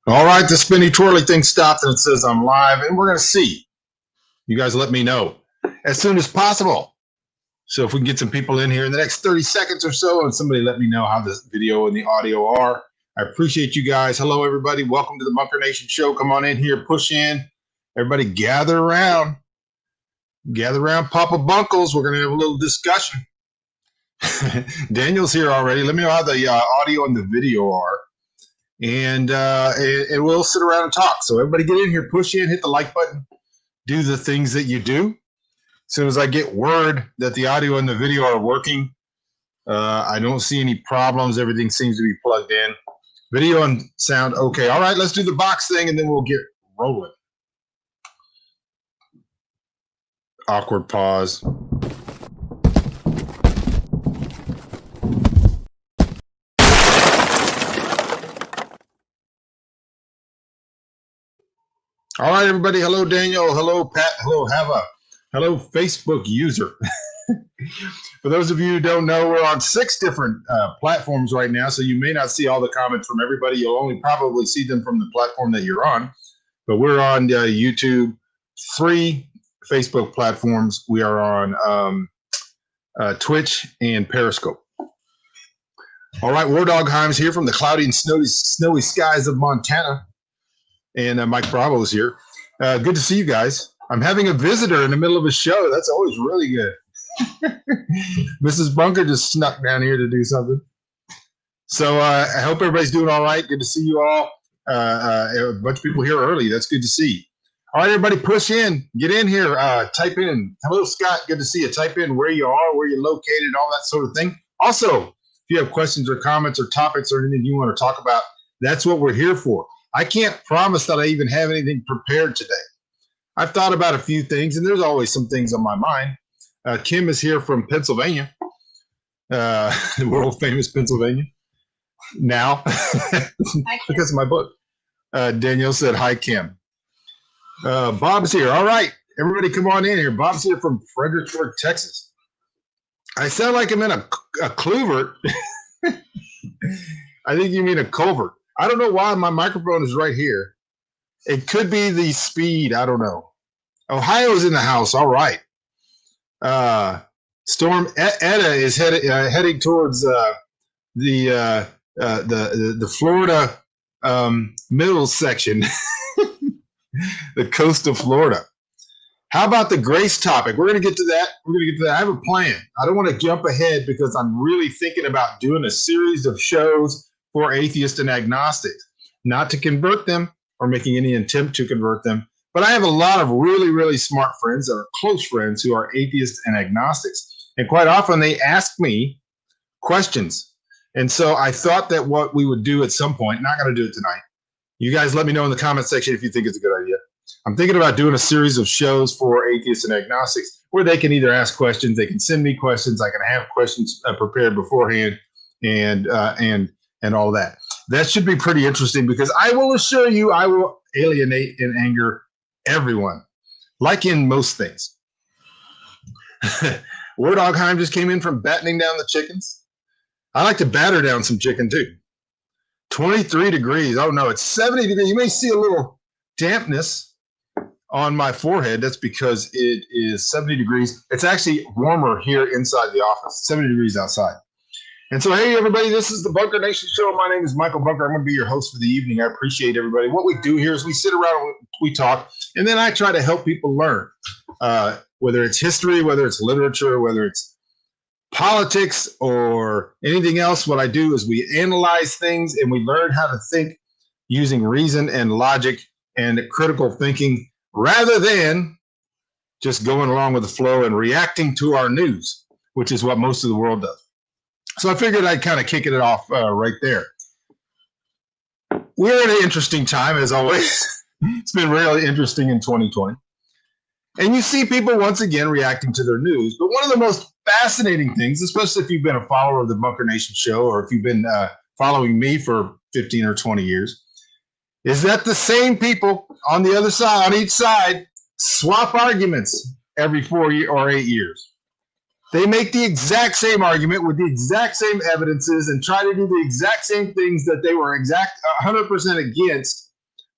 All right, the spinny twirly thing stopped and it says I'm live, and we're going to see. You guys let me know as soon as possible. So if we can get some people in here in the next 30 seconds or so, and somebody let me know how the video and the audio are. I appreciate you guys. Hello, everybody. Welcome to the Bunker Nation Show. Come on in here, push in. Everybody gather around. Gather around Papa Bunkles. We're going to have a little discussion. Daniel's here already. Let me know how the audio and the video are. And we'll sit around and talk. So everybody get in here, push in, hit the like button, do the things that you do. As soon as I get word that the audio and the video are working, I don't see any problems. Everything seems to be plugged in. Video and sound, okay. All right, let's do the box thing, and then we'll get rolling. Awkward pause. All right, everybody. Hello, Daniel. Hello, Pat. Hello, Hava. Hello, Facebook user. For those of you who don't know, we're on 6 different platforms right now, so you may not see all the comments from everybody. You'll only probably see them from the platform that you're on. But we're on YouTube, 3 Facebook platforms. We are on Twitch and Periscope. All right, War Dog Himes here from the cloudy and snowy skies of Montana. And Mike Bravo is here. Good to see you guys. I'm having a visitor in the middle of a show. That's always really good. Mrs. Bunker just snuck down here to do something. So I hope everybody's doing all right. Good to see you all. A bunch of people here early. That's good to see. All right, everybody, push in. Get in here. Type in. Hello, Scott. Good to see you. Type in where you are, where you're located, all that sort of thing. Also, if you have questions or comments or topics or anything you want to talk about, that's what we're here for. I can't promise that I even have anything prepared today. I've thought about a few things, and there's always some things on my mind. Kim is here from Pennsylvania, the world famous Pennsylvania. Now, because of my book. Danielle said, hi, Kim. Bob's here. All right, everybody come on in here. Bob's here from Fredericksburg, Texas. I sound like I'm in a clouvert. I think you mean a culvert. I don't know why my microphone is right here. It could be the speed. I don't know. Ohio's in the house. All right. Storm Etta is heading towards the Florida middle section, the coast of Florida. How about the Grace topic? We're going to get to that. I have a plan. I don't want to jump ahead because I'm really thinking about doing a series of shows for atheists and agnostics, not to convert them or making any attempt to convert them. But I have a lot of really, really smart friends that are close friends who are atheists and agnostics. And quite often they ask me questions. And so I thought that what we would do at some point, not going to do it tonight. You guys let me know in the comment section if you think it's a good idea. I'm thinking about doing a series of shows for atheists and agnostics where they can either ask questions, they can send me questions, I can have questions prepared beforehand, and all that. That should be pretty interesting because I will assure you I will alienate and anger everyone, like in most things. War Dogheim just came in from battening down the chickens. I like to batter down some chicken too. 23 degrees. Oh no, it's 70 degrees. You may see a little dampness on my forehead. That's because it is 70 degrees. It's actually warmer here inside the office, 70 degrees outside. And so, hey, everybody, this is the Bunker Nation Show. My name is Michael Bunker. I'm going to be your host for the evening. I appreciate everybody. What we do here is we sit around, we talk, and then I try to help people learn, whether it's history, whether it's literature, whether it's politics or anything else. What I do is we analyze things and we learn how to think using reason and logic and critical thinking rather than just going along with the flow and reacting to our news, which is what most of the world does. So I figured I'd kind of kick it off right there. We're in an interesting time, as always. It's been really interesting in 2020. And you see people once again reacting to their news. But one of the most fascinating things, especially if you've been a follower of the Bunker Nation Show or if you've been following me for 15 or 20 years, is that the same people on the other side, on each side, swap arguments every 4 or 8 years. They make the exact same argument with the exact same evidences and try to do the exact same things that they were 100% against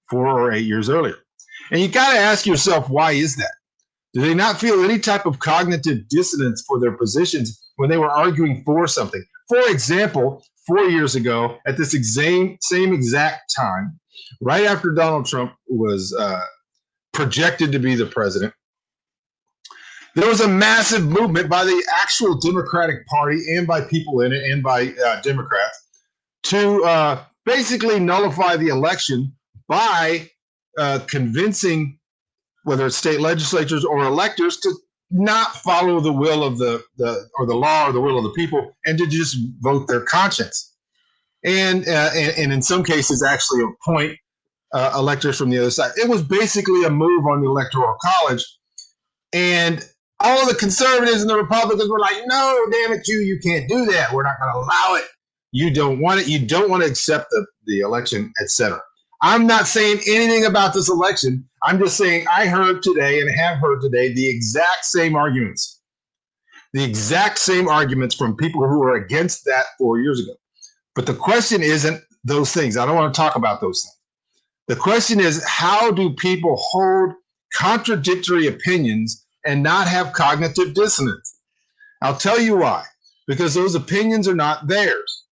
4 or 8 years earlier. And you got to ask yourself, why is that? Do they not feel any type of cognitive dissonance for their positions when they were arguing for something? For example, 4 years ago, at this same exact time, right after Donald Trump was projected to be the president, there was a massive movement by the actual Democratic Party and by people in it and by Democrats to basically nullify the election by convincing whether it's state legislatures or electors to not follow the will of the law or the will of the people and to just vote their conscience. And in some cases actually appoint electors from the other side. It was basically a move on the Electoral College. And all of the conservatives and the Republicans were like, no, damn it, you can't do that. We're not going to allow it. You don't want it. You don't want to accept the election, etc. I'm not saying anything about this election. I'm just saying I heard today and have heard today the exact same arguments. The exact same arguments from people who were against that 4 years ago. But the question isn't those things. I don't want to talk about those things. The question is, how do people hold contradictory opinions and not have cognitive dissonance? I'll tell you why. Because those opinions are not theirs.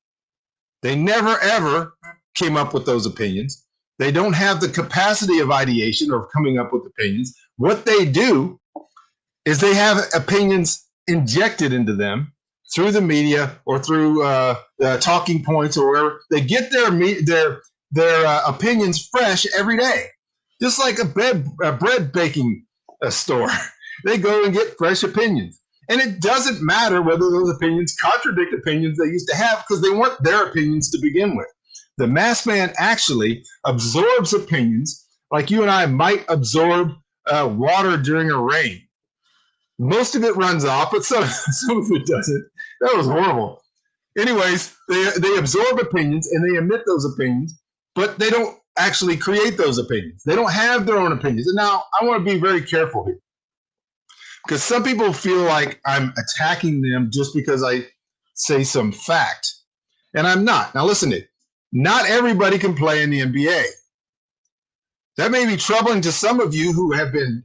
They never, ever came up with those opinions. They don't have the capacity of ideation or of coming up with opinions. What they do is they have opinions injected into them through the media or through talking points or wherever. They get their opinions fresh every day, just like a bread baking store. They go and get fresh opinions. And it doesn't matter whether those opinions contradict opinions they used to have because they weren't their opinions to begin with. The masked man actually absorbs opinions like you and I might absorb water during a rain. Most of it runs off, but some of it doesn't. That was horrible. Anyways, they absorb opinions and they emit those opinions, but they don't actually create those opinions. They don't have their own opinions. And now I want to be very careful here because some people feel like I'm attacking them just because I say some fact. And I'm not. Now listen to it. Not everybody can play in the NBA. That may be troubling to some of you who have been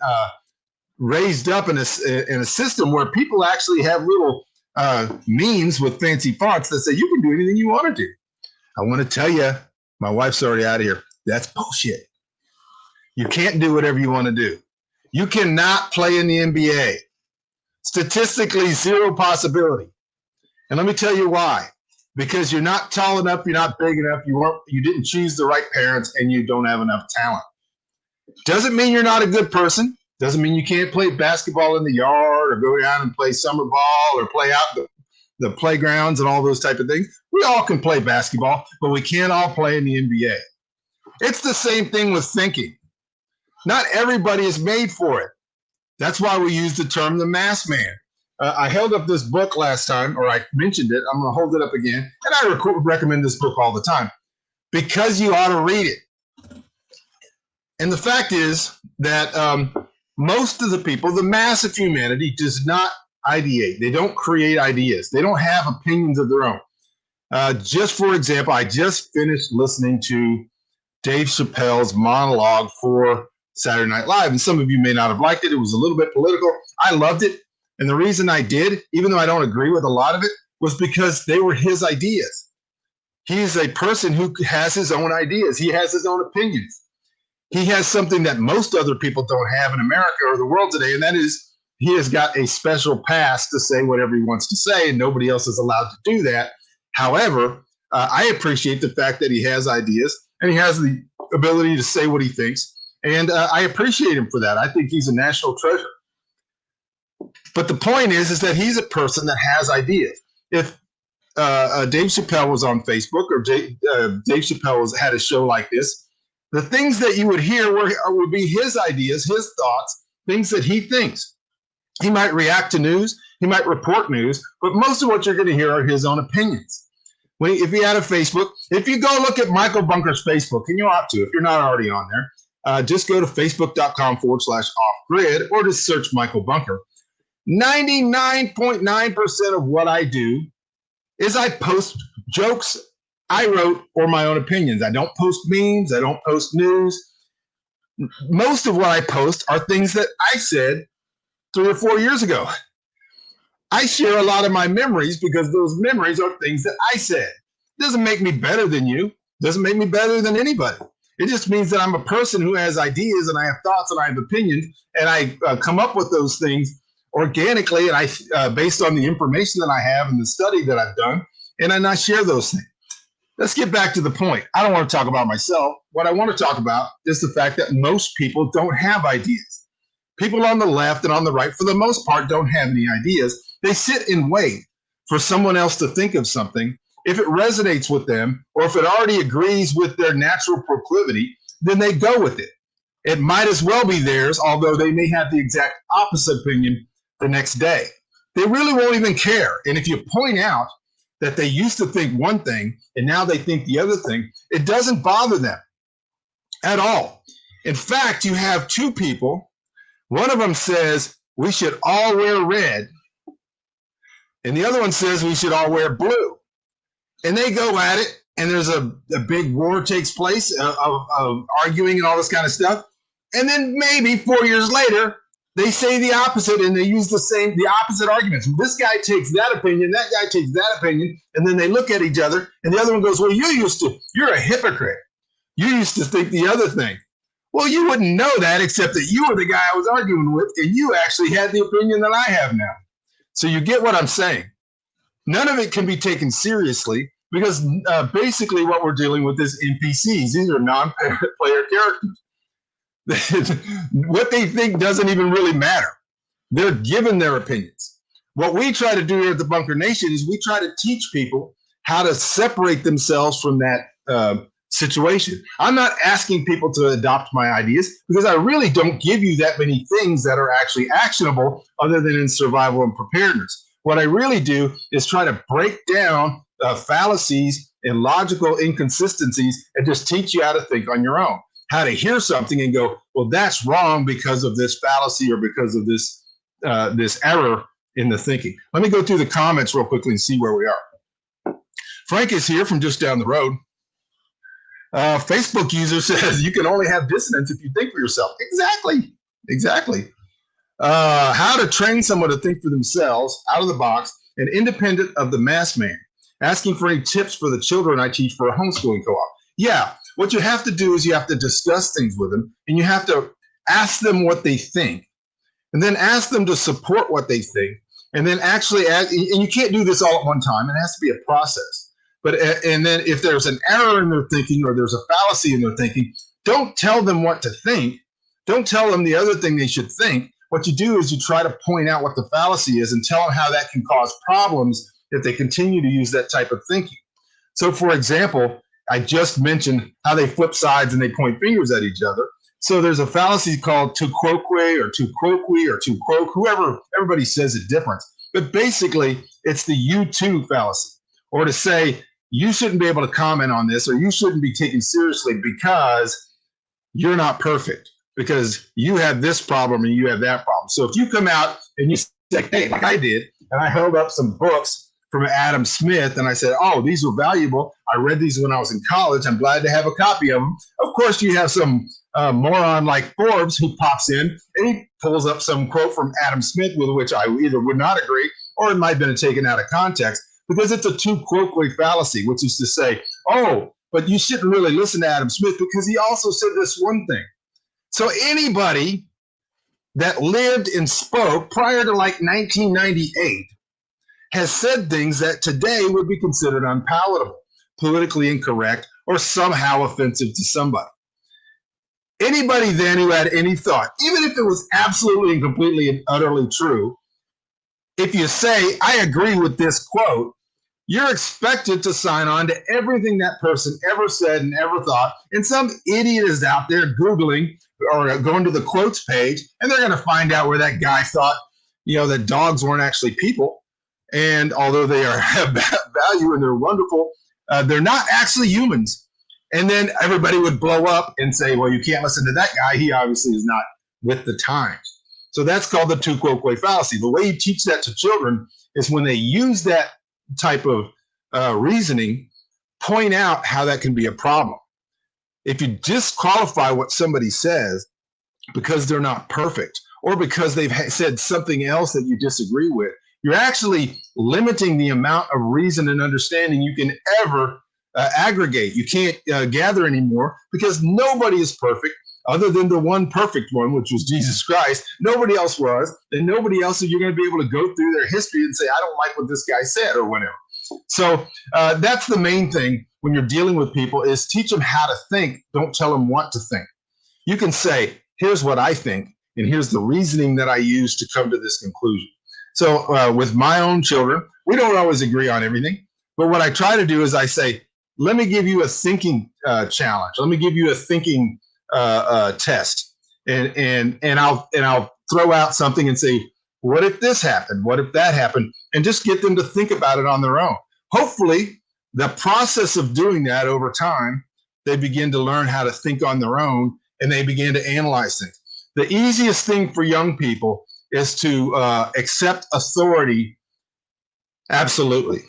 raised up in a system where people actually have little memes with fancy fonts that say you can do anything you want to do. I want to tell you, my wife's already out of here. That's bullshit. You can't do whatever you want to do. You cannot play in the NBA. Statistically, zero possibility. And let me tell you why. Because you're not tall enough, you're not big enough, you didn't choose the right parents, and you don't have enough talent. Doesn't mean you're not a good person. Doesn't mean you can't play basketball in the yard or go down and play summer ball or play out the playgrounds and all those type of things. We all can play basketball, but we can't all play in the NBA. It's the same thing with thinking. Not everybody is made for it. That's why we use the term the masked man. I held up this book last time, or I mentioned it. I'm going to hold it up again. And I recommend this book all the time because you ought to read it. And the fact is that most of the people, the mass of humanity, does not ideate. They don't create ideas. They don't have opinions of their own. Just for example, I just finished listening to Dave Chappelle's monologue for Saturday Night Live. And some of you may not have liked it. It was a little bit political. I loved it. And the reason I did, even though I don't agree with a lot of it, was because they were his ideas. He's a person who has his own ideas. He has his own opinions. He has something that most other people don't have in America or the world today, and that is he has got a special pass to say whatever he wants to say, and nobody else is allowed to do that. However, I appreciate the fact that he has ideas and he has the ability to say what he thinks, and I appreciate him for that. I think he's a national treasure. But the point is that he's a person that has ideas. If Dave Chappelle was on Facebook or Dave Chappelle had a show like this, the things that you would hear would be his ideas, his thoughts, things that he thinks. He might react to news, he might report news, but most of what you're going to hear are his own opinions. If he had a Facebook, if you go look at Michael Bunker's Facebook, and you ought to, if you're not already on there, just go to facebook.com/offgrid or just search Michael Bunker. 99.9% of what I do is I post jokes I wrote or my own opinions. I don't post memes. I don't post news. Most of what I post are things that I said 3 or 4 years ago. I share a lot of my memories because those memories are things that I said. It doesn't make me better than you. It doesn't make me better than anybody. It just means that I'm a person who has ideas and I have thoughts and I have opinions and I come up with those things organically and I based on the information that I have and the study that I've done, and then I share those things. Let's get back to the point. I don't want to talk about myself. What I want to talk about is the fact that most people don't have ideas. People on the left and on the right, for the most part, don't have any ideas. They sit and wait for someone else to think of something. If it resonates with them, or if it already agrees with their natural proclivity, then they go with it. It might as well be theirs, although they may have the exact opposite opinion the next day. They really won't even care. And if you point out that they used to think one thing and now they think the other thing, it doesn't bother them at all. In fact, you have two people. One of them says we should all wear red, and the other one says we should all wear blue. And they go at it, and there's a big war takes place of arguing and all this kind of stuff. And then maybe 4 years later, they say the opposite, and they use the opposite arguments. This guy takes that opinion, that guy takes that opinion, and then they look at each other, and the other one goes, well, you're a hypocrite. You used to think the other thing. Well, you wouldn't know that except that you were the guy I was arguing with, and you actually had the opinion that I have now. So you get what I'm saying. None of it can be taken seriously because basically what we're dealing with is NPCs. These are non-player characters. What they think doesn't even really matter. They're given their opinions. What we try to do here at the Bunker Nation is we try to teach people how to separate themselves from that situation. I'm not asking people to adopt my ideas because I really don't give you that many things that are actually actionable other than in survival and preparedness. What I really do is try to break down fallacies and logical inconsistencies and just teach you how to think on your own, how to hear something and go, well, that's wrong because of this fallacy or because of this error in the thinking. Let me go through the comments real quickly and see where we are. Frank is here from just down the road. Facebook user says you can only have dissonance if you think for yourself. Exactly. How to train someone to think for themselves out of the box and independent of the mass man. Asking for any tips for the children I teach for a homeschooling co-op. Yeah, what you have to do is you have to discuss things with them and you have to ask them what they think and then ask them to support what they think and then actually and you can't do this all at one time. It has to be a process. But and then if there's an error in their thinking or there's a fallacy in their thinking, don't tell them what to think. Don't tell them the other thing they should think. What you do is you try to point out what the fallacy is and tell them how that can cause problems if they continue to use that type of thinking. So, for example, I just mentioned how they flip sides and they point fingers at each other. So there's a fallacy called tu quoque or tu quoque or tu quoque, whoever, everybody says it different. But basically, it's the you too fallacy, or to say, you shouldn't be able to comment on this or you shouldn't be taken seriously because you're not perfect, because you have this problem and you have that problem. So if you come out and you say, hey, like I did, and I held up some books from Adam Smith and I said, oh, these were valuable. I read these when I was in college. I'm glad to have a copy of them. Of course, you have some moron like Forbes who pops in and he pulls up some quote from Adam Smith with which I either would not agree or it might have been taken out of context. Because it's a tu quoque fallacy, which is to say, oh, but you shouldn't really listen to Adam Smith because he also said this one thing. So anybody that lived and spoke prior to like 1998 has said things that today would be considered unpalatable, politically incorrect, or somehow offensive to somebody. Anybody then who had any thought, even if it was absolutely and completely and utterly true, if you say, I agree with this quote, you're expected to sign on to everything that person ever said and ever thought. And some idiot is out there Googling or going to the quotes page, and they're going to find out where that guy thought, that dogs weren't actually people. And although they have value and they're wonderful, they're not actually humans. And then everybody would blow up and say, well, you can't listen to that guy. He obviously is not with the times. So that's called the tu quoque fallacy. The way you teach that to children is when they use that type of reasoning, point out how that can be a problem. If you disqualify what somebody says because they're not perfect or because they've said something else that you disagree with, you're actually limiting the amount of reason and understanding you can ever aggregate. You can't gather anymore because nobody is perfect other than the one perfect one, which was Jesus Christ. Nobody else was, and nobody else you're going to be able to go through their history and say, I don't like what this guy said or whatever. So that's the main thing when you're dealing with people is teach them how to think. Don't tell them what to think. You can say, here's what I think, and here's the reasoning that I use to come to this conclusion. So with my own children, we don't always agree on everything. But what I try to do is I say, let me give you a thinking challenge. Let me give you a thinking test. And I'll throw out something and say, what if this happened? What if that happened? And just get them to think about it on their own. Hopefully, the process of doing that over time, they begin to learn how to think on their own and they begin to analyze things. The easiest thing for young people is to accept authority absolutely.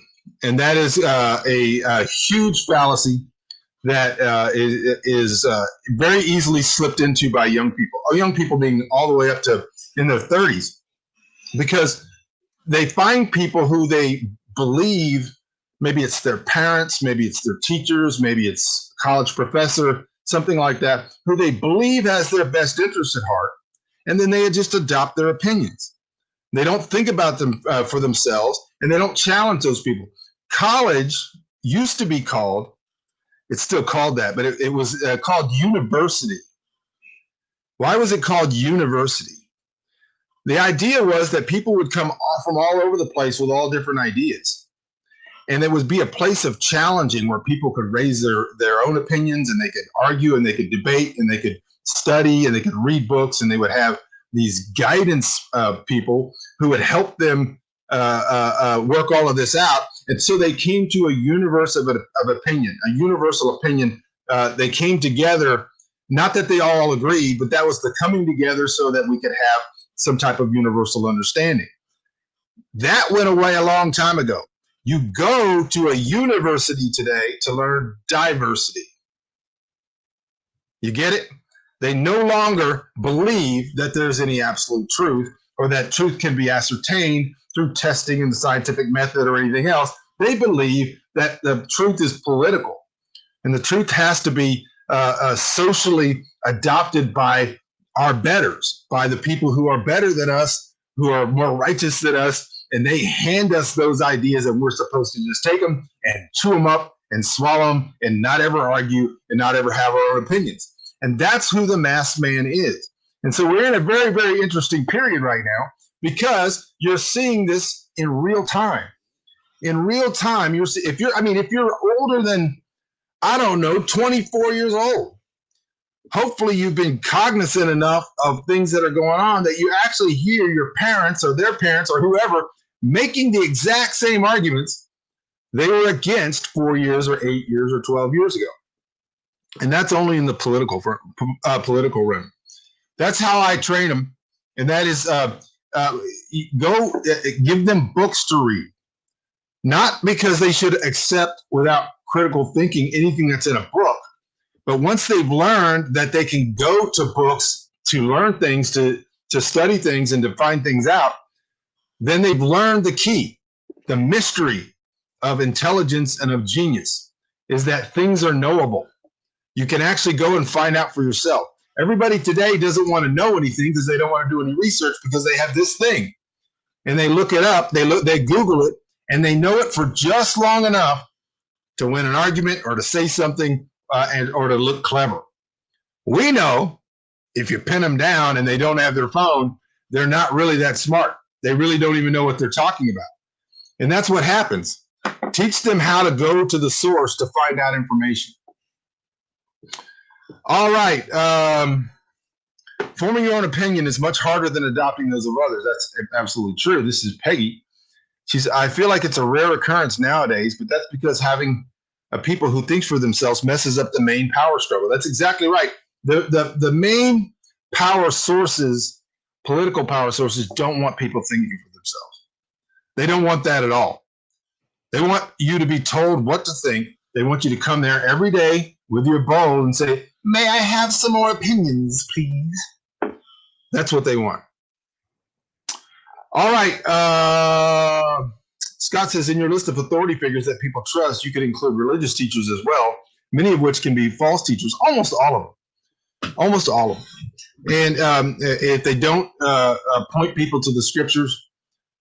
And that is a huge fallacy that is very easily slipped into by young people. Young people being all the way up to in their 30s, because they find people who they believe, maybe it's their parents, maybe it's their teachers, maybe it's a college professor, something like that, who they believe has their best interest at heart, and then they just adopt their opinions. They don't think about them for themselves, and they don't challenge those people. College used to be called, it's still called that, but it was called university. Why was it called university? The idea was that people would come from all over the place with all different ideas. And it would be a place of challenging where people could raise their own opinions and they could argue and they could debate and they could study and they could read books, and they would have these guidance people who would help them work all of this out. And so they came to a universe of opinion, a universal opinion. They came together, not that they all agreed, but that was the coming together so that we could have some type of universal understanding. That went away a long time ago. You go to a university today to learn diversity. You get it? They no longer believe that there's any absolute truth or that truth can be ascertained through testing in the scientific method or anything else. They believe that the truth is political, and the truth has to be socially adopted by our betters, by the people who are better than us, who are more righteous than us, and they hand us those ideas, and we're supposed to just take them and chew them up and swallow them and not ever argue and not ever have our own opinions. And that's who the masked man is. And so we're in a very, very interesting period right now because you're seeing this in real time. In real time, if you're older than, I don't know, 24 years old, hopefully you've been cognizant enough of things that are going on that you actually hear your parents or their parents or whoever making the exact same arguments they were against 4 years or 8 years or 12 years ago. And that's only in the political realm. That's how I train them. And that is give them books to read. Not because they should accept without critical thinking anything that's in a book, but once they've learned that they can go to books to learn things, to study things and to find things out, then they've learned the key. The mystery of intelligence and of genius is that things are knowable. You can actually go and find out for yourself. Everybody today doesn't want to know anything because they don't want to do any research because they have this thing. And they look it up, they Google it, and they know it for just long enough to win an argument or to say something or to look clever. We know if you pin them down and they don't have their phone, they're not really that smart. They really don't even know what they're talking about. And that's what happens. Teach them how to go to the source to find out information. All right. Forming your own opinion is much harder than adopting those of others. That's absolutely true. This is Peggy. I feel like it's a rare occurrence nowadays, but that's because having a people who thinks for themselves messes up the main power struggle. That's exactly right. The main power sources political power sources don't want people thinking for themselves. They don't want that at all. They want you to be told what to think. They want you to come there every day with your bowl and say, "May I have some more opinions, please?" That's what they want. All right. Scott says, in your list of authority figures that people trust, you could include religious teachers as well, many of which can be false teachers. Almost all of them. Almost all of them. And if they don't point people to the scriptures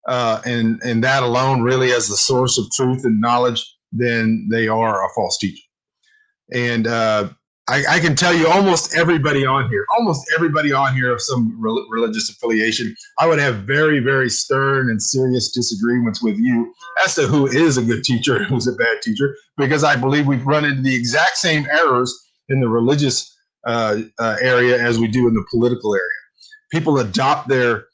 and that alone really as the source of truth and knowledge, then they are a false teacher. And I can tell you almost everybody on here of some religious affiliation, I would have very, very stern and serious disagreements with you as to who is a good teacher and who's a bad teacher, because I believe we've run into the exact same errors in the religious area as we do in the political area. People adopt their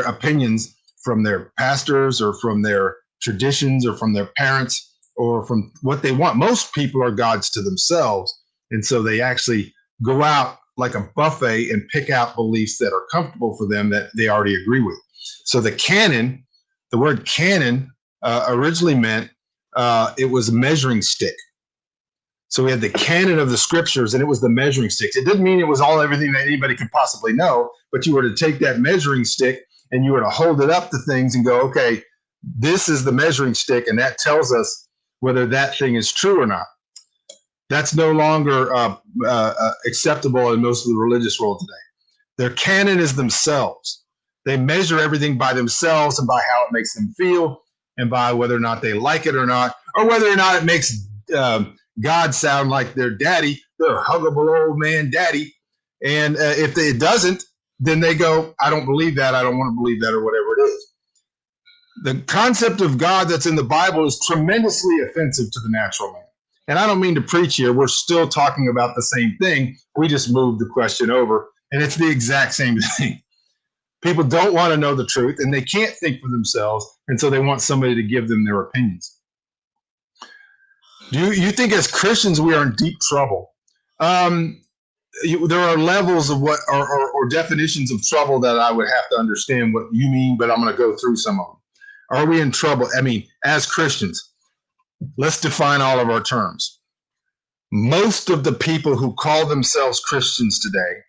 opinions from their pastors or from their traditions or from their parents or from what they want. Most people are gods to themselves. And so they actually go out like a buffet and pick out beliefs that are comfortable for them that they already agree with. So the canon, the word canon originally meant it was a measuring stick. So we had the canon of the scriptures and it was the measuring sticks. It didn't mean it was everything that anybody could possibly know, but you were to take that measuring stick and you were to hold it up to things and go, okay, this is the measuring stick, and that tells us whether that thing is true or not. That's no longer acceptable in most of the religious world today. Their canon is themselves. They measure everything by themselves and by how it makes them feel and by whether or not they like it or not, or whether or not it makes God sound like their daddy, their huggable old man daddy. And if it doesn't, then they go, I don't believe that. I don't want to believe that, or whatever it is. The concept of God that's in the Bible is tremendously offensive to the natural man. And I don't mean to preach here. We're still talking about the same thing. We just moved the question over, and it's the exact same thing. People don't want to know the truth, and they can't think for themselves, and so they want somebody to give them their opinions. Do you think as Christians we are in deep trouble? There are levels of what or definitions of trouble that I would have to understand what you mean, but I'm going to go through some of them. Are we in trouble? I mean, as Christians, let's define all of our terms. Most of the people who call themselves Christians today,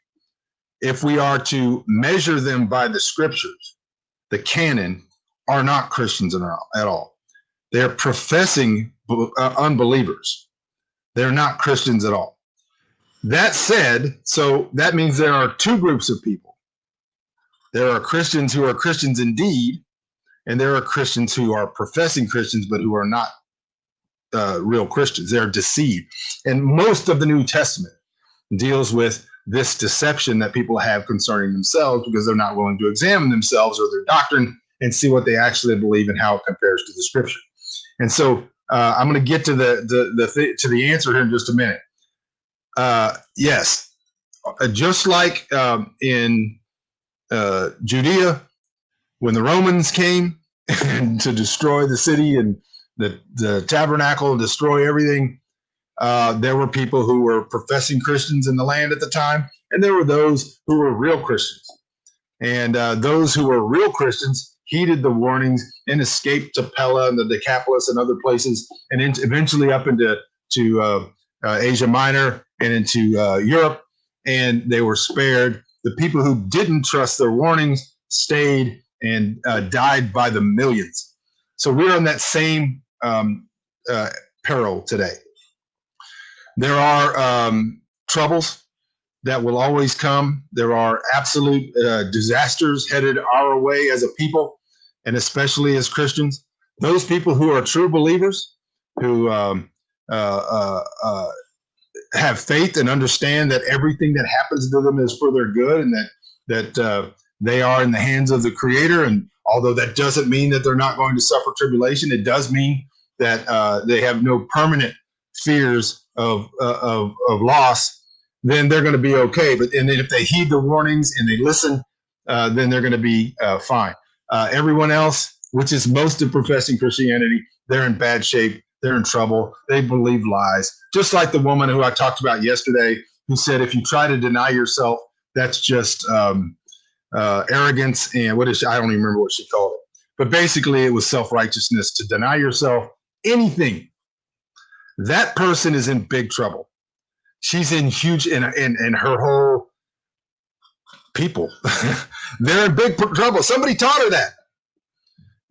if we are to measure them by the scriptures, the canon, are not Christians at all. They're professing unbelievers. They're not Christians at all. That said, so that means there are two groups of people. There are Christians who are Christians indeed, and there are Christians who are professing Christians but who are not real Christians. They're deceived. And most of the New Testament deals with this deception that people have concerning themselves because they're not willing to examine themselves or their doctrine and see what they actually believe and how it compares to the scripture. And so I'm going to get to the answer here in just a minute. Yes, just like in Judea, when the Romans came to destroy the city and the tabernacle and destroy everything, there were people who were professing Christians in the land at the time, and there were those who were real Christians. And those who were real Christians heeded the warnings and escaped to Pella and the Decapolis and other places, and eventually up into Asia Minor and into Europe, and they were spared. The people who didn't trust their warnings stayed and died by the millions. So we're in that same peril today. There are troubles that will always come. There are absolute disasters headed our way as a people, and especially as Christians. Those people who are true believers, who have faith and understand that everything that happens to them is for their good, and that they are in the hands of the Creator. And although that doesn't mean that they're not going to suffer tribulation, it does mean that they have no permanent fears of loss. Then they're going to be okay. But and if they heed the warnings and they listen, then they're going to be fine. Everyone else, which is most of professing Christianity, they're in bad shape. They're in trouble. They believe lies. Just like the woman who I talked about yesterday, who said, if you try to deny yourself, that's just arrogance, and I don't even remember what she called it. But basically, it was self-righteousness, to deny yourself anything. That person is in big trouble. She's in huge, and her whole people, they're in big trouble. Somebody taught her that,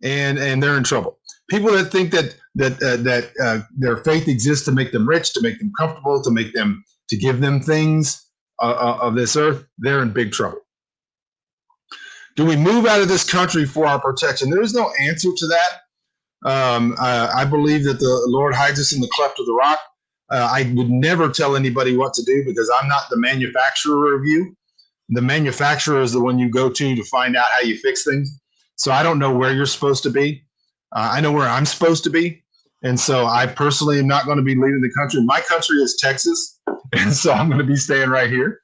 and they're in trouble. People that think that their faith exists to make them rich, to make them comfortable, to give them things of this earth, they're in big trouble. Do we move out of this country for our protection? There is no answer to that. I believe that the Lord hides us in the cleft of the rock. I would never tell anybody what to do, because I'm not the manufacturer of you. The manufacturer is the one you go to find out how you fix things. So I don't know where you're supposed to be. I know where I'm supposed to be. And so I personally am not going to be leaving the country. My country is Texas, and so I'm going to be staying right here.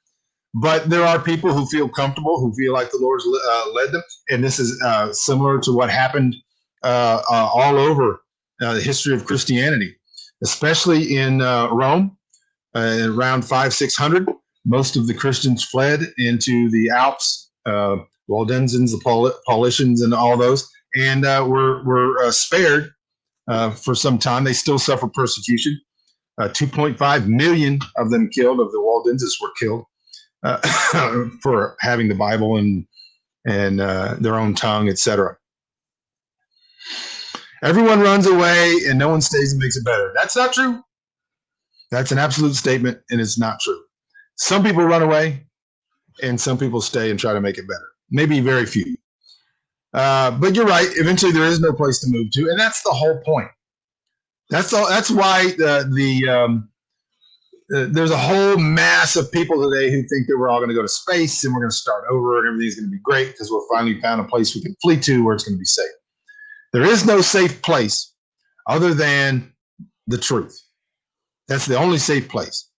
But there are people who feel comfortable, who feel like the Lord's led them. And this is similar to what happened all over the history of Christianity, especially in Rome around 500-600. Most of the Christians fled into the Alps, Waldensians, the Paulicians, and all those, and were spared for some time. They still suffer persecution. 2.5 million of them killed, of the Waldenses were killed for having the Bible and their own tongue, etc. Everyone runs away and no one stays and makes it better. That's not true. That's an absolute statement, and it's not true. Some people run away and some people stay and try to make it better. Maybe very few. But you're right. Eventually there is no place to move to, and that's the whole point. That's why there's a whole mass of people today who think that we're all going to go to space and we're going to start over and everything's going to be great because we'll finally found a place we can flee to where it's going to be safe. There is no safe place other than the truth. That's the only safe place.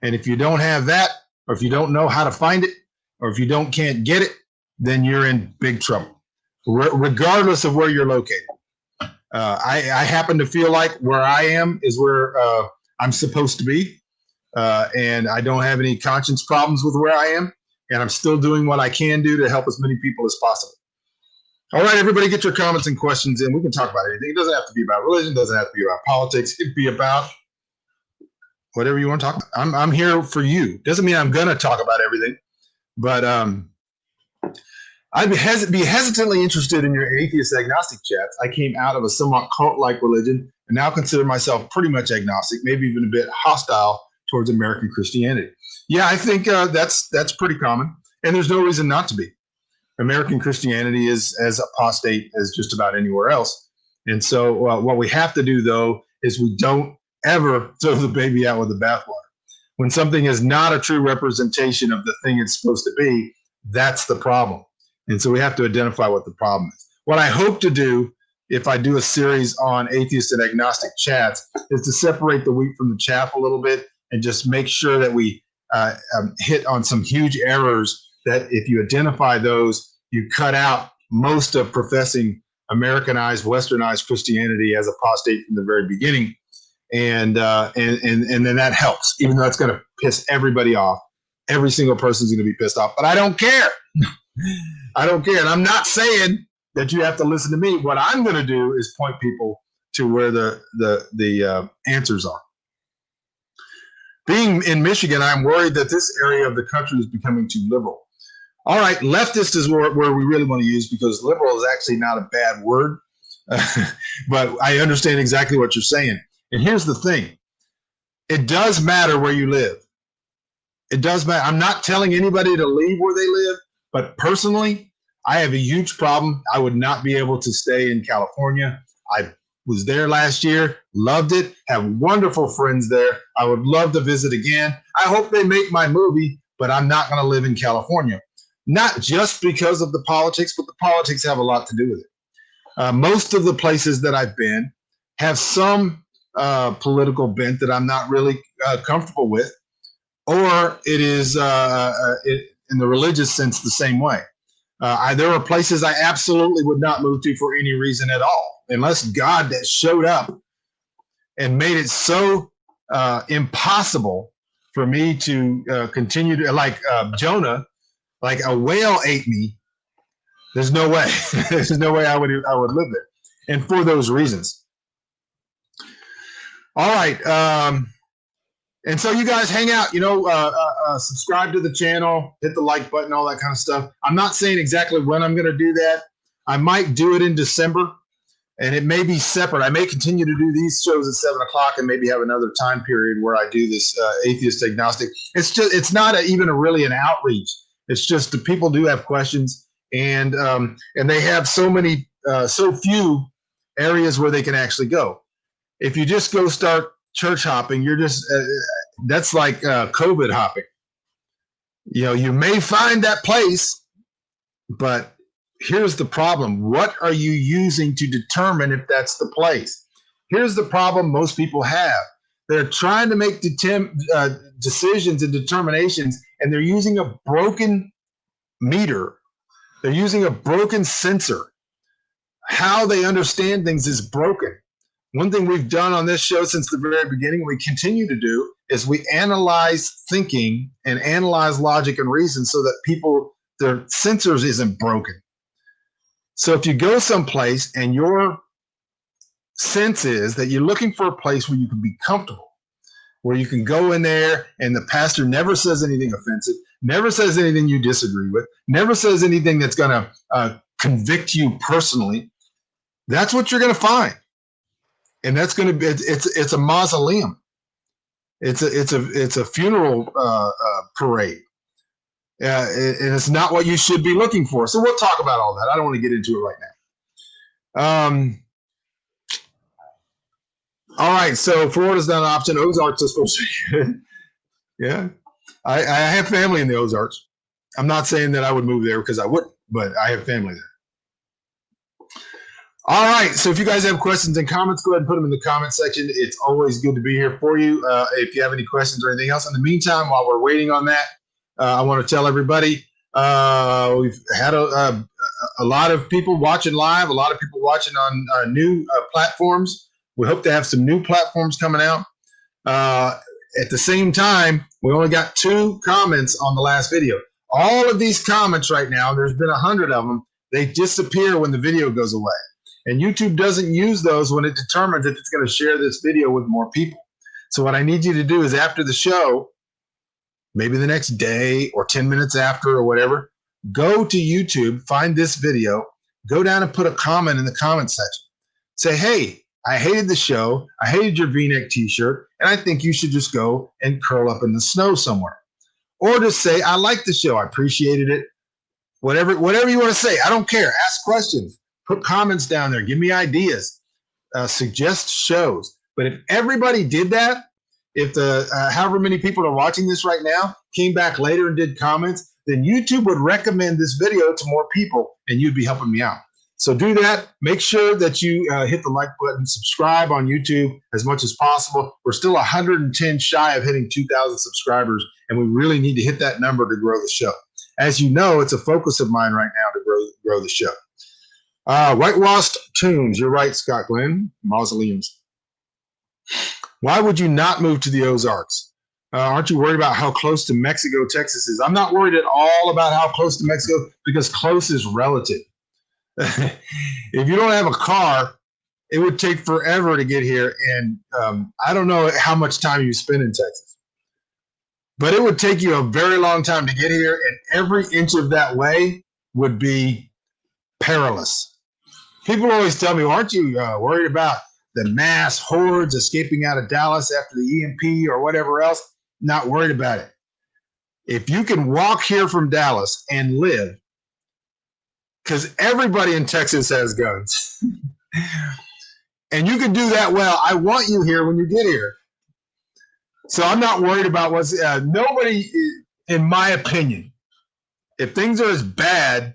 And if you don't have that, or if you don't know how to find it, or if you can't get it, then you're in big trouble, regardless of where you're located. I happen to feel like where I am is where I'm supposed to be. And I don't have any conscience problems with where I am. And I'm still doing what I can do to help as many people as possible. All right, everybody, get your comments and questions in. We can talk about anything. It doesn't have to be about religion. It doesn't have to be about politics. It could be about whatever you want to talk about. I'm here for you. Doesn't mean I'm going to talk about everything. But I'd be hesitantly interested in your atheist agnostic chats. I came out of a somewhat cult-like religion and now consider myself pretty much agnostic, maybe even a bit hostile towards American Christianity. Yeah, I think that's pretty common, and there's no reason not to be. American Christianity is as apostate as just about anywhere else. And so what we have to do, though, is we don't ever throw the baby out with the bathwater. When something is not a true representation of the thing it's supposed to be, that's the problem. And so we have to identify what the problem is. What I hope to do, if I do a series on atheist and agnostic chats, is to separate the wheat from the chaff a little bit and just make sure that we hit on some huge errors that if you identify those, you cut out most of professing Americanized, Westernized Christianity as apostate from the very beginning. And then that helps, even though it's going to piss everybody off. Every single person is going to be pissed off, but I don't care. I don't care. And I'm not saying that you have to listen to me. What I'm going to do is point people to where the answers are. Being in Michigan, I'm worried that this area of the country is becoming too liberal. All right, leftist is where we really want to use, because liberal is actually not a bad word. But I understand exactly what you're saying. And here's the thing. It does matter where you live. It does matter. I'm not telling anybody to leave where they live, but personally, I have a huge problem. I would not be able to stay in California. I was there last year, loved it, have wonderful friends there. I would love to visit again. I hope they make my movie, but I'm not going to live in California. Not just because of the politics, but the politics have a lot to do with it. Most of the places that I've been have some political bent that I'm not really comfortable with, or it is in the religious sense the same way. There are places I absolutely would not move to for any reason at all, unless God showed up and made it so impossible for me to continue to, like Jonah, like a whale ate me There's no way. There's no way I would live there, and for those reasons. All right. And so you guys hang out, subscribe to the channel, hit the like button, all that kind of stuff. I'm not saying exactly when I'm going to do that. I might do it in December, and it may be separate. I may continue to do these shows at 7 o'clock and maybe have another time period where I do this atheist agnostic. It's not even really an outreach. It's just the people do have questions, and they have so few areas where they can actually go. If you just go start church hopping, you're just that's like COVID hopping. You may find that place, but here's the problem. What are you using to determine if that's the place? Here's the problem most people have. They're trying to make decisions and determinations, and they're using a broken meter. They're using a broken sensor. How they understand things is broken. One thing we've done on this show since the very beginning, we continue to do, is we analyze thinking and analyze logic and reason so that their sensors isn't broken. So if you go someplace and your sense is that you're looking for a place where you can be comfortable, where you can go in there and the pastor never says anything offensive, never says anything you disagree with, never says anything that's going to convict you personally, that's what you're going to find. And that's going to be, it's a mausoleum. It's a funeral parade. And it's not what you should be looking for. So we'll talk about all that. I don't want to get into it right now. All right. So Florida's not an option. Ozarks are supposed to be good. Yeah. I have family in the Ozarks. I'm not saying that I would move there because I wouldn't, but I have family there. All right. So if you guys have questions and comments, go ahead and put them in the comment section. It's always good to be here for you. If you have any questions or anything else. In the meantime, while we're waiting on that, I want to tell everybody we've had a lot of people watching live, a lot of people watching on new platforms. We hope to have some new platforms coming out. At the same time, we only got 2 comments on the last video. All of these comments right now, there's been 100 of them. They disappear when the video goes away. And YouTube doesn't use those when it determines if it's going to share this video with more people. So what I need you to do is after the show, maybe the next day or 10 minutes after or whatever, go to YouTube, find this video, go down and put a comment in the comment section. Say, hey, I hated the show. I hated your V-neck t-shirt, and I think you should just go and curl up in the snow somewhere. Or just say, I liked the show. I appreciated it. Whatever you want to say. I don't care. Ask questions. Put comments down there. Give me ideas. Suggest shows. But if everybody did that, if the however many people are watching this right now came back later and did comments, then YouTube would recommend this video to more people, and you'd be helping me out. So do that. Make sure that you hit the like button, subscribe on YouTube as much as possible. We're still 110 shy of hitting 2,000 subscribers, and we really need to hit that number to grow the show. As you know, it's a focus of mine right now to grow the show. Whitewashed Tunes. You're right, Scott Glenn. Mausoleums. Why would you not move to the Ozarks? Aren't you worried about how close to Mexico Texas is? I'm not worried at all about how close to Mexico because close is relative. If you don't have a car, it would take forever to get here. And I don't know how much time you spend in Texas, but it would take you a very long time to get here. And every inch of that way would be perilous. People always tell me, aren't you worried about the mass hordes escaping out of Dallas after the EMP or whatever else? Not worried about it. If you can walk here from Dallas and live, because everybody in Texas has guns, and you can do that well, I want you here when you get here. So I'm not worried about what's nobody, in my opinion, if things are as bad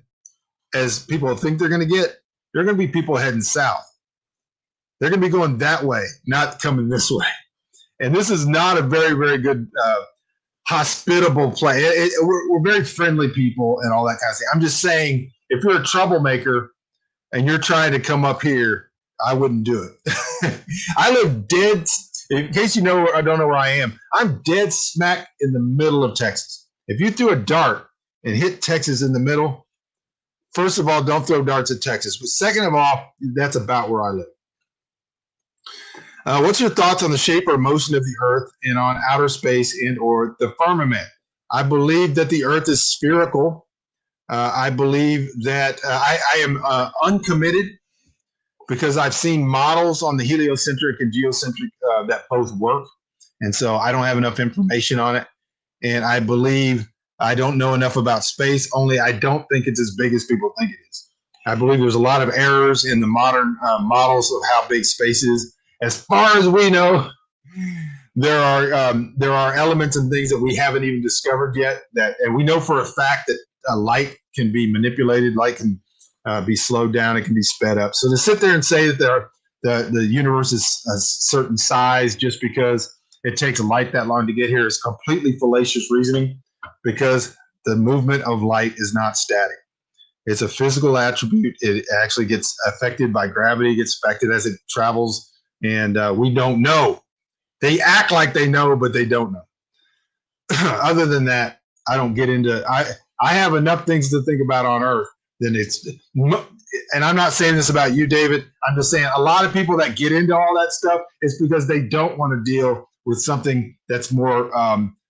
as people think they're going to get, there are going to be people heading south. They're going to be going that way, not coming this way. And this is not a very, very good, hospitable place. We're very friendly people and all that kind of thing. I'm just saying, if you're a troublemaker and you're trying to come up here, I wouldn't do it. I live dead, in case you know, I don't know where I am. I'm dead smack in the middle of Texas. If you threw a dart and hit Texas in the middle, first of all, don't throw darts at Texas. But second of all, that's about where I live. What's your thoughts on the shape or motion of the Earth and on outer space and or the firmament? I believe that the Earth is spherical. I believe that I am uncommitted because I've seen models on the heliocentric and geocentric that both work. And so I don't have enough information on it. And I believe I don't know enough about space, only I don't think it's as big as people think it is. I believe there's a lot of errors in the modern models of how big space is. As far as we know, there are elements and things that we haven't even discovered yet. And we know for a fact that light can be manipulated, light can be slowed down, it can be sped up. So to sit there and say that the universe is a certain size just because it takes light that long to get here is completely fallacious reasoning, because the movement of light is not static. It's a physical attribute. It actually gets affected by gravity, gets affected as it travels. And we don't know. They act like they know, but they don't know. Other than that, I don't get into. I have enough things to think about on Earth than it's. And I'm not saying this about you, David. I'm just saying a lot of people that get into all that stuff is because they don't want to deal with something that's more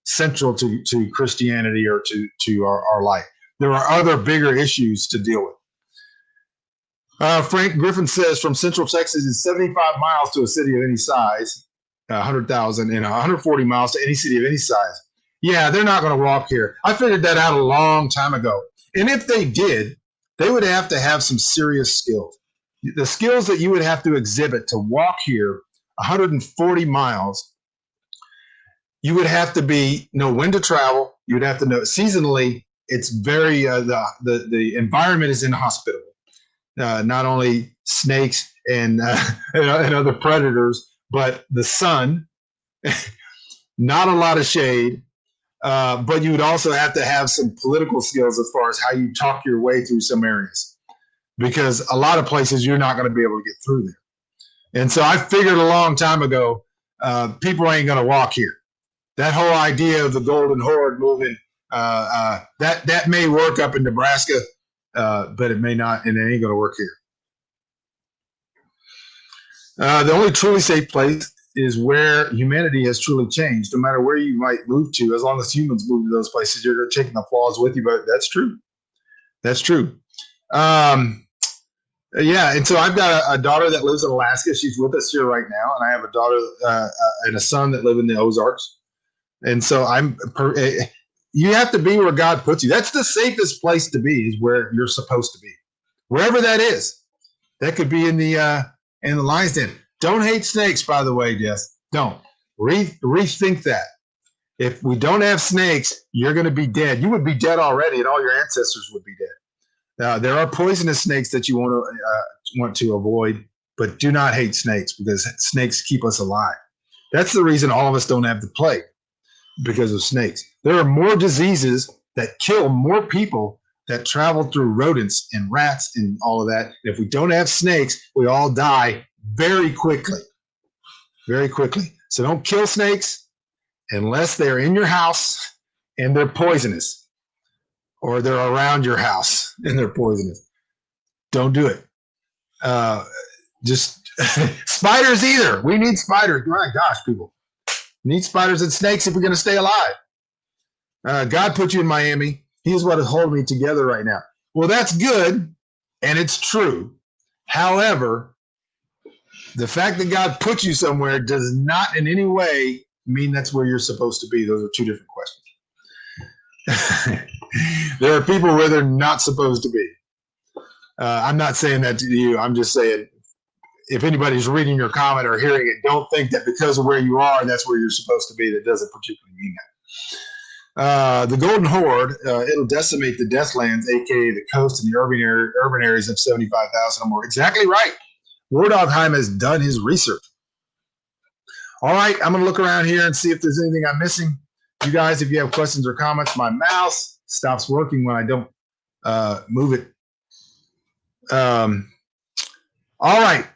central to Christianity or to our life. There are other bigger issues to deal with. Frank Griffin says from Central Texas is 75 miles to a city of any size, 100,000, and 140 miles to any city of any size. Yeah, they're not going to walk here. I figured that out a long time ago. And if they did, they would have to have some serious skills. The skills that you would have to exhibit to walk here 140 miles, you would have to know when to travel. You would have to know seasonally. It's very the environment is inhospitable. Not only snakes and other predators, but the sun, not a lot of shade, but you would also have to have some political skills as far as how you talk your way through some areas, because a lot of places you're not going to be able to get through there. And so I figured a long time ago, people ain't going to walk here. That whole idea of the Golden Horde moving, that may work up in Nebraska, but it may not, and it ain't going to work here. The only truly safe place is where humanity has truly changed. No matter where you might move to, as long as humans move to those places, you're taking the flaws with you. But that's true. That's true. Yeah, and so I've got a daughter that lives in Alaska. She's with us here right now, and I have a daughter and a son that live in the Ozarks. And so you have to be where God puts you. That's the safest place to be, is where you're supposed to be, wherever that is. That could be in the lion's den. Don't hate snakes, by the way, Jess. Don't rethink that. If we don't have snakes, you're going to be dead. You would be dead already, and all your ancestors would be dead. There are poisonous snakes that you want to avoid, but do not hate snakes, because snakes keep us alive. That's the reason all of us don't have the plague, because of snakes. There are more diseases that kill more people that travel through rodents and rats and all of that. And if we don't have snakes, we all die very quickly. Very quickly. So don't kill snakes unless they're in your house and they're poisonous, or they're around your house and they're poisonous. Don't do it. Just spiders either. We need spiders. My gosh, people. We need spiders and snakes if we're going to stay alive. God put you in Miami. He's what is holding me together right now. Well, that's good, and it's true. However, the fact that God put you somewhere does not in any way mean that's where you're supposed to be. Those are two different questions. There are people where they're not supposed to be. I'm not saying that to you. I'm just saying, if anybody's reading your comment or hearing it, don't think that because of where you are, that's where you're supposed to be. That doesn't particularly mean that. The Golden Horde, it'll decimate the Deathlands, aka the coast and the urban areas of 75,000 or more. Exactly right. Wardogheim has done his research. All right, I'm going to look around here and see if there's anything I'm missing. You guys, if you have questions or comments, my mouse stops working when I don't move it. All right.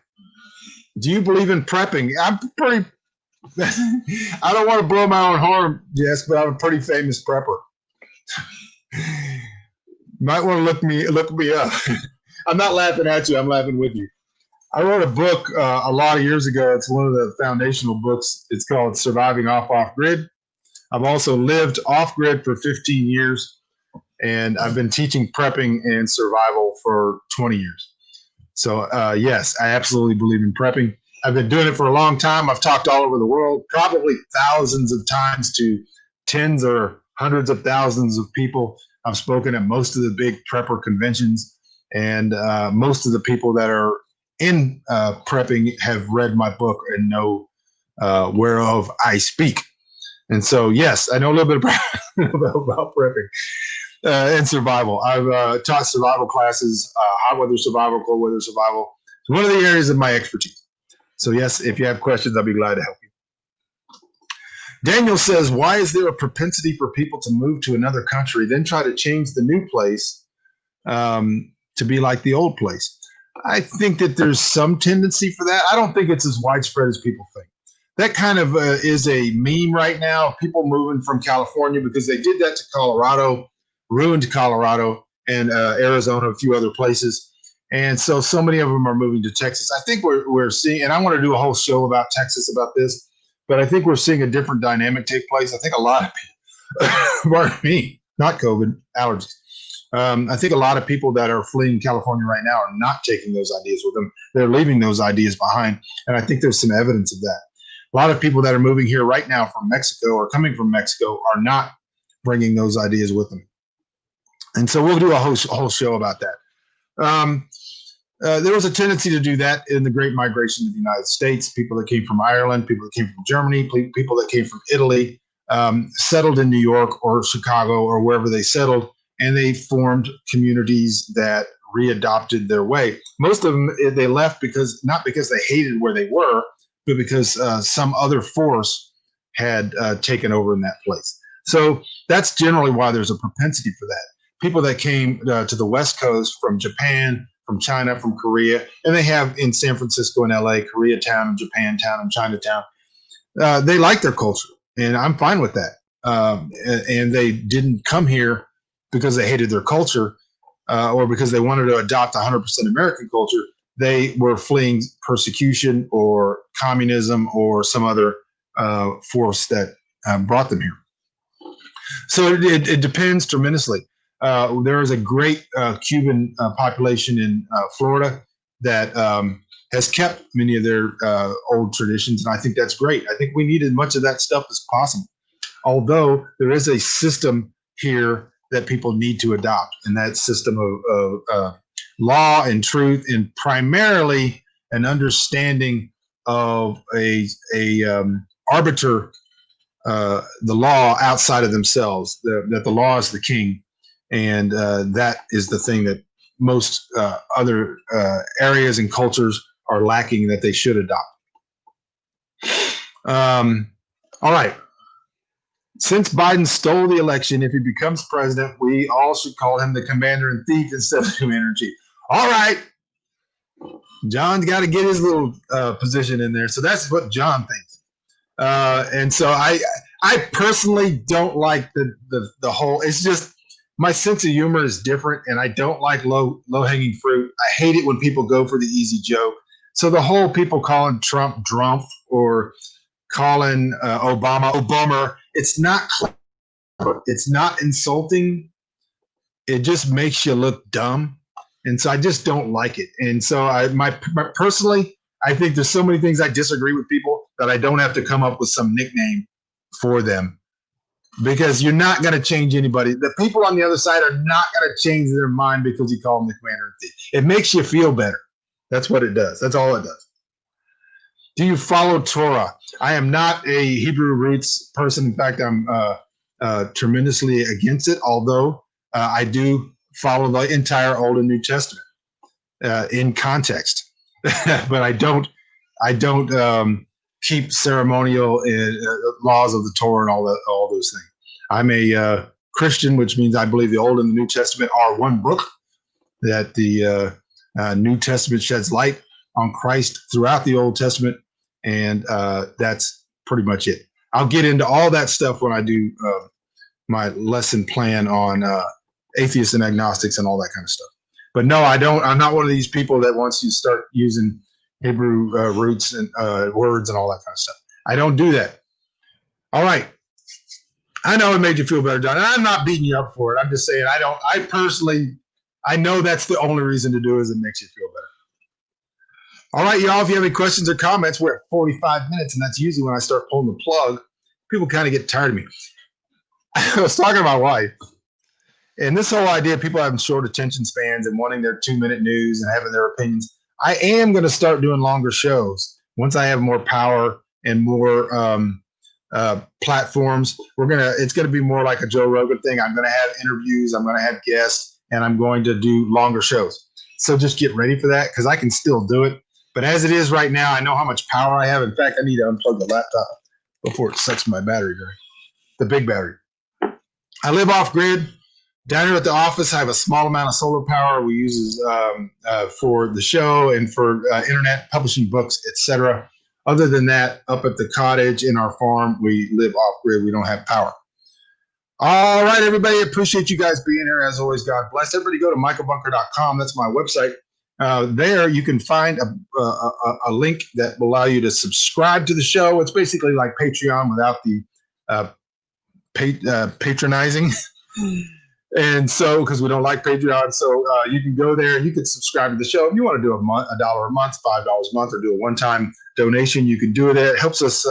Do you believe in prepping? I'm pretty. I don't want to blow my own horn, yes, but I'm a pretty famous prepper. Might want to look me up. I'm not laughing at you. I'm laughing with you. I wrote a book a lot of years ago. It's one of the foundational books. It's called Surviving Off Grid. I've also lived off grid for 15 years, and I've been teaching prepping and survival for 20 years. So yes, I absolutely believe in prepping. I've been doing it for a long time. I've talked all over the world, probably thousands of times to tens or hundreds of thousands of people. I've spoken at most of the big prepper conventions, and most of the people that are in prepping have read my book and know whereof I speak. And so, yes, I know a little bit about prepping and survival. I've taught survival classes, hot weather survival, cold weather survival. It's one of the areas of my expertise. So, yes, if you have questions, I'll be glad to help you. Daniel says, why is there a propensity for people to move to another country, then try to change the new place to be like the old place? I think that there's some tendency for that. I don't think it's as widespread as people think. That kind of is a meme right now. People moving from California because they did that to Colorado, ruined Colorado and Arizona, a few other places. And so many of them are moving to Texas. I think we're seeing, and I want to do a whole show about Texas about this, but I think we're seeing a different dynamic take place. I think a lot of people, pardon me, not COVID, allergies. I think a lot of people that are fleeing California right now are not taking those ideas with them. They're leaving those ideas behind. And I think there's some evidence of that. A lot of people that are moving here right now from Mexico or coming from Mexico are not bringing those ideas with them. And so we'll do a whole show about that. There was a tendency to do that in the Great Migration to the United States. People that came from Ireland, people that came from Germany, people that came from Italy, settled in New York or Chicago or wherever they settled, and they formed communities that readopted their way. Most of them, they left not because they hated where they were, but because some other force had taken over in that place. So that's generally why there's a propensity for that. People that came to the West Coast from Japan, from China, from Korea, and they have in San Francisco and LA, Koreatown and Japantown and Chinatown. They like their culture, and I'm fine with that. And they didn't come here because they hated their culture or because they wanted to adopt 100% American culture. They were fleeing persecution or communism or some other force that brought them here. So it depends tremendously. There is a great Cuban population in Florida that has kept many of their old traditions, and I think that's great. I think we need as much of that stuff as possible. Although there is a system here that people need to adopt, and that system of law and truth, and primarily an understanding of a arbiter, the law outside of themselves, that the law is the king. And that is the thing that most other areas and cultures are lacking that they should adopt. All right. Since Biden stole the election, if he becomes president, we all should call him the commander in thief instead of commander in chief. All right. John's got to get his little position in there. So that's what John thinks. And so I personally don't like the whole, it's just, my sense of humor is different, and I don't like low-hanging fruit. I hate it when people go for the easy joke. So the whole people calling Trump Drumpf or calling Obama, it's not clever. It's not insulting. It just makes you look dumb. And so I just don't like it. And so personally, I think there's so many things I disagree with people that I don't have to come up with some nickname for them. Because you're not going to change anybody. The people on the other side are not going to change their mind because you call them the commander in chief. It makes you feel better. That's what it does. That's all it does. Do you follow Torah? I am not a Hebrew roots person. In fact, I'm tremendously against it, although I do follow the entire Old and New Testament in context. But I don't keep ceremonial laws of the Torah and all those things. I'm a Christian, which means I believe the Old and the New Testament are one book, that the New Testament sheds light on Christ throughout the Old Testament, and that's pretty much it. I'll get into all that stuff when I do my lesson plan on atheists and agnostics and all that kind of stuff. But no, I don't. I'm not one of these people that wants you to start using Hebrew roots and words and all that kind of stuff. I don't do that. All right. I know it made you feel better, John. And I'm not beating you up for it. I'm just saying I personally, I know that's the only reason to do it is it makes you feel better. All right, y'all, if you have any questions or comments, we're at 45 minutes, and that's usually when I start pulling the plug. People kind of get tired of me. I was talking to my wife, and this whole idea of people having short attention spans and wanting their 2-minute news and having their opinions, I am going to start doing longer shows once I have more power and more platforms. It's going to be more like a Joe Rogan thing. I'm going to have interviews, I'm going to have guests, and I'm going to do longer shows. So just get ready for that, because I can still do it. But as it is right now, I know how much power I have. In fact, I need to unplug the laptop before it sucks my battery drain, the big battery. I live off grid. Down here at the office, I have a small amount of solar power we use for the show and for internet, publishing books, etc. Other than that, up at the cottage in our farm, we live off grid. We don't have power. All right, everybody. Appreciate you guys being here. As always, God bless. Everybody go to michaelbunker.com. That's my website. There you can find a link that will allow you to subscribe to the show. It's basically like Patreon without the patronizing. And so, because we don't like Patreon, so you can go there and you can subscribe to the show. If you want to do $1 a month, $5 a month, or do a one-time donation, you can do it. It helps us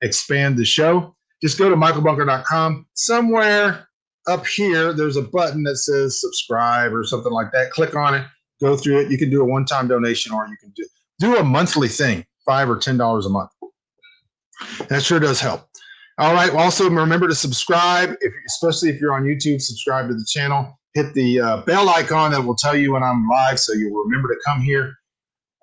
expand the show. Just go to michaelbunker.com. Somewhere up here, there's a button that says subscribe or something like that. Click on it, go through it. You can do a one-time donation, or you can do a monthly thing, $5 or $10 a month. That sure does help. All right. Also, remember to subscribe, especially if you're on YouTube. Subscribe to the channel. Hit the bell icon that will tell you when I'm live, so you'll remember to come here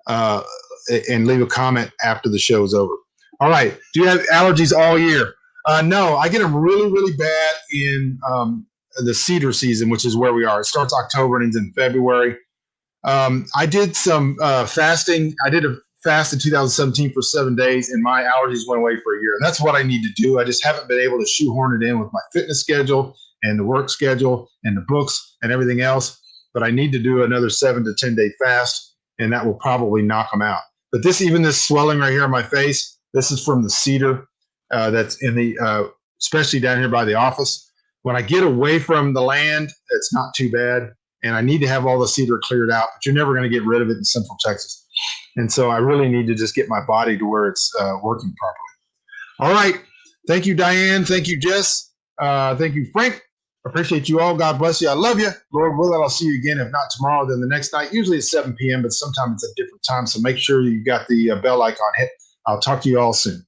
and leave a comment after the show is over. All right. Do you have allergies all year? No, I get them really, really bad in the cedar season, which is where we are. It starts October and ends in February. I did some fasting. I did a fast in 2017 for 7 days, and my allergies went away for a year. And that's what I need to do. I just haven't been able to shoehorn it in with my fitness schedule and the work schedule and the books and everything else. But I need to do another 7 to 10 day fast, and that will probably knock them out. But this swelling right here on my face, this is from the cedar that's in the, especially down here by the office. When I get away from the land, it's not too bad. And I need to have all the cedar cleared out, but you're never going to get rid of it in Central Texas. And so I really need to just get my body to where it's working properly. All right. Thank you, Diane. Thank you, Jess. Thank you, Frank. Appreciate you all. God bless you. I love you. Lord willing, I'll see you again. If not tomorrow, then the next night. Usually it's 7 p.m., but sometimes it's a different time. So make sure you got the bell icon hit. I'll talk to you all soon.